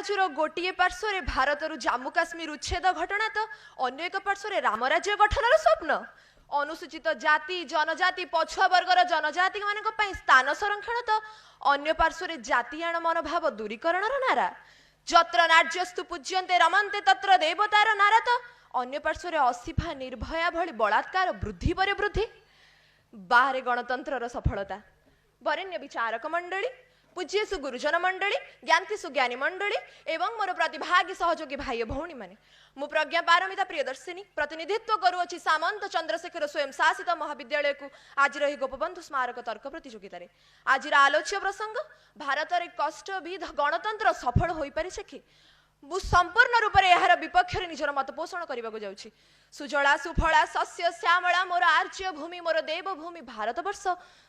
बाजूर गोटे पार्श्व भारत जम्मू काश्मीर उच्छेद घटना तो अन्य एक पार्श्व रामराज्य गठनर स्वप्न अनुसूचित जाति जनजाति पछुआ वर्गर जनजाति मान स्थान संरक्षण तो अन्य पार्श्व जातियाण मनोभाव दूरीकरण नारा जत्र नार्यस्तु पूज्यन्ते रमन्ते तत्र देवतार नारा तो अन्य पार्श्व असिफा निर्भया भली बलात्कार वृद्धि पर वृद्धि बाहर गणतंत्र सफलता वरेण्य विचारक मंडली पूज्यसु गुरुजन मंडली ज्ञानतिसु ज्ञानी मंडली एवं मोर प्रतिभागी सहयोगी भाई भौणी माने मु प्रज्ञा पारमिता प्रियदर्शिनी प्रतिनिधित्व करुअछि सामंत चंद्रशेखर स्वयं शासित महाविद्यालय को आज रही गोपबंधु स्मारक तर्क प्रतियोगिता आज आलोच्य प्रसंग भारत रे कष्टविध गणतंत्र सफल होई परिछे कि मु संपूर्ण रूप से यार विपक्ष निजर मत पोषण करने जाऊँगी सुजला सुफला शस्य श्यामला मोर आर्य भूमि मोर देवभूमि भारत वर्ष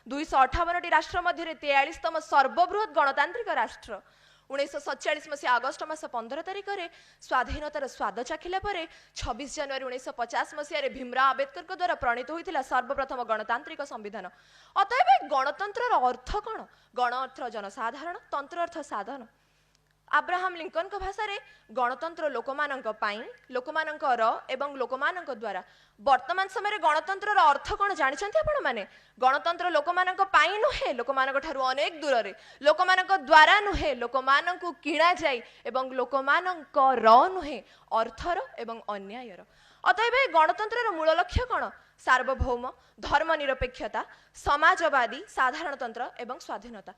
258 राष्ट्र मध्य 43तम सर्वबृहत गणतांत्रिक राष्ट्र 1947 मसीहा अगस्ट मास 15 तारिख में स्वाधीनतार स्वाद चाखिला 26 जनवरी 1950 मसीह भीमराव आंबेडकर द्वारा प्रणीत होता सर्वप्रथम गणतांत्रिक संविधान। अतएव गणतंत्र अर्थ कौन? गण अर्थ जनसाधारण, तंत्र अर्थ साधन। अब्राहम लिंकन का भाषा रे गणतंत्र लोकमानंकर एवं लोकमानंक द्वारा वर्तमान समय गणतंत्र अर्थ कौन जानते आपण माने? गणतंत्र लोकमानंक पाई नुहे, लोकमानंक ठारू अनेक दूर रे, लोकमानंक द्वारा नुहे, लोकमानंकु किणा जाई एवं लोकमानंकर नुहे, अर्थर एवं अन्यायर। अतएव गणतंत्र मूल लक्ष्य कौन? सार्वभौम, धर्मनिरपेक्षता, समाजवादी, साधारणतंत्र एवं स्वाधीनता।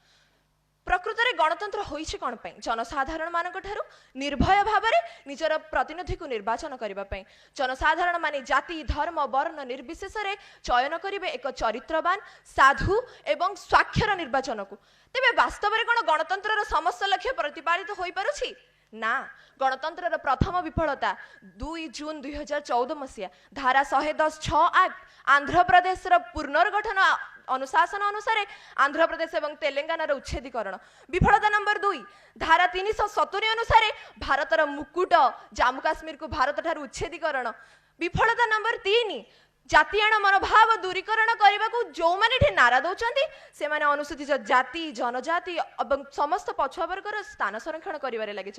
प्रकृत में गणतंत्र होइछि कौन पाई? जनसाधारण मानक ठारू निर्भय भाव में निजर प्रतिनिधि को निर्वाचन करने। जनसाधारण माने जाति धर्म वर्ण निर्विशेष चयन करेंगे एक चरित्रवान साधु एवं स्वाक्षर निर्वाचन को। तेबे वास्तव में कौन गणतंत्र समस्त लक्ष्य प्रतिपादित हो पारुछि? ना। गणतंत्र प्रथम विफलता 2 जून 2014 मसीहा धारा 110(6) एक्ट आंध्र प्रदेश पुनर्गठन अनुशासन अनुसार आंध्र प्रदेश एवं तेलंगाना उच्छेदीकरण। विफलता नंबर 2 धारा 370 अनुसार भारतर मुकुट जम्मू काश्मीर को भारत ठारू उच्छेदीकरण। विफलता नंबर 3 जातियाण मनोभाव दूरीकरण करने को जो मैंने नारा दौरान से माने अनुसूचित जाति जनजाति और समस्त पछुआ वर्गर स्थान संरक्षण कर लगी।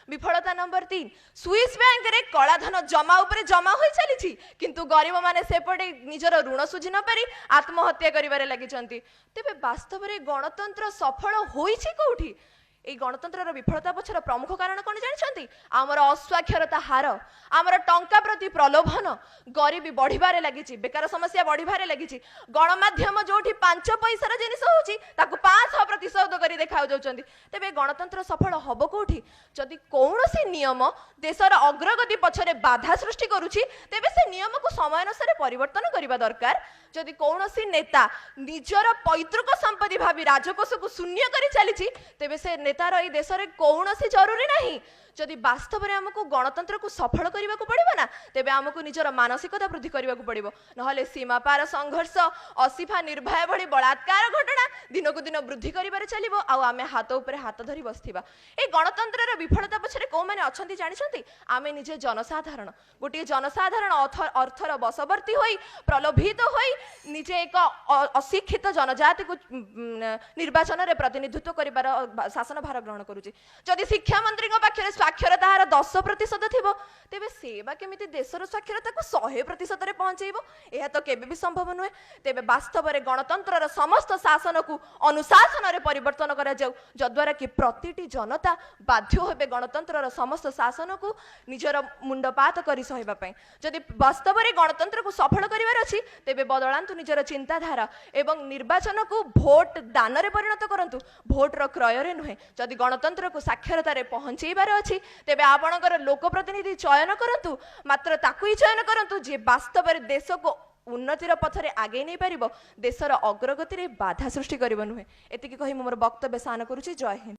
विफलता नंबर 3 स्विस बैंक रे कलाधन जमा उपरे जमा हो चली किंतु गरीब माने सेपटे निजर ऋण सुझी न पारी आत्महत्या कर लगी। तेबे वास्तव में गणतंत्र सफल होइछि कोठी? এই গণতন্ত্রর বিফলতা পছর প্রমুখ কারণ কোন জানিছন্তি? আমার অস্বাক্ষরতা হার, আমার টঙ্কা প্রতি প্রলোভন, গরিবী বড়িবারে লাগিছি, বেকার সমস্যা বড়িবারে লাগিছি। গণমাধ্যম যোটি 5 পয়সার জিনিস হଉଛି তাକୁ 500% କରି দেখাও যাଉଛନ୍ତି। তেবে গণতন্ত্র সফল হব কোठी? যদি কৌনসি নিয়ম দেশর অগ্রগতি পছরে বাধা সৃষ্টি କରୁଛି তেবে সে নিয়মକୁ সময় অনুসারে পরিবর্তন করিবা দরকার। যদি কৌনসি নেতা নিজর পৈতৃক সম্পত্তি ভাবি রাজकोषକୁ शून्य କରି চালিছি তেবে সে नेतार ये देश में कौन सी जरूरी नहीं। जदि वास्तव में आमको गणतंत्र को सफल करने को पड़ो ना तेबे आमको निजर मानसिकता वृद्धि करने को पड़ो ना सीमा पार संघर्ष असिफा निर्भय भली बलात्कार घटना दिन को दिन वृद्धि कर चलो आम हाथ उपर हाथ धरी बसवा। ये गणतंत्र विफलता पछरे कौ मैंने अच्छा जानते? आम निजे जनसाधारण गोटे जनसाधारण अर्थर बशवर्ती हो प्रलोभित हो निजे एक अशिक्षित जनजाति को निर्वाचन में प्रतिनिधित्व कर शासन भार ग्रहण करुचे। जदि शिक्षा मंत्री पाखे साक्षरता हार 10% थी तेबे सेवा केमिति देशर साक्षरता को 100% पहुंचेब? यह तो केबे भी संभव नुहे। तेबे वास्तव में गणतंत्र समस्त शासन को अनुशासन रे परिवर्तन करा जाऊ जद्वारा कि प्रतिटी जनता बाध्य होबे गणतंत्र समस्त शासन को निजर मुंडपात करी सहिबा पई। जदि वास्तव में गणतंत्र को सफल करिवार अछि तेबे बदलांतु निजर चिंताधारा एवं निर्वाचन को भोट दान रे परिणत करंतु, भोट रो क्रय रे नुहे। जदि गणतंत्र को साक्षरता रे पहुंचेबार अछि तेबे आपणकर लोकप्रतिनिधि चयन करंतु, मात्र ताकू ही चयन करंतु जे वास्तव में देश को उन्नतिर पथरे आगे नहीं पारिबो, देशर अग्रगति रे बाधा सृष्टि करिबो नुहे। एतिकी कहि मोर वक्तव्य सान करूछि। जय हिंद।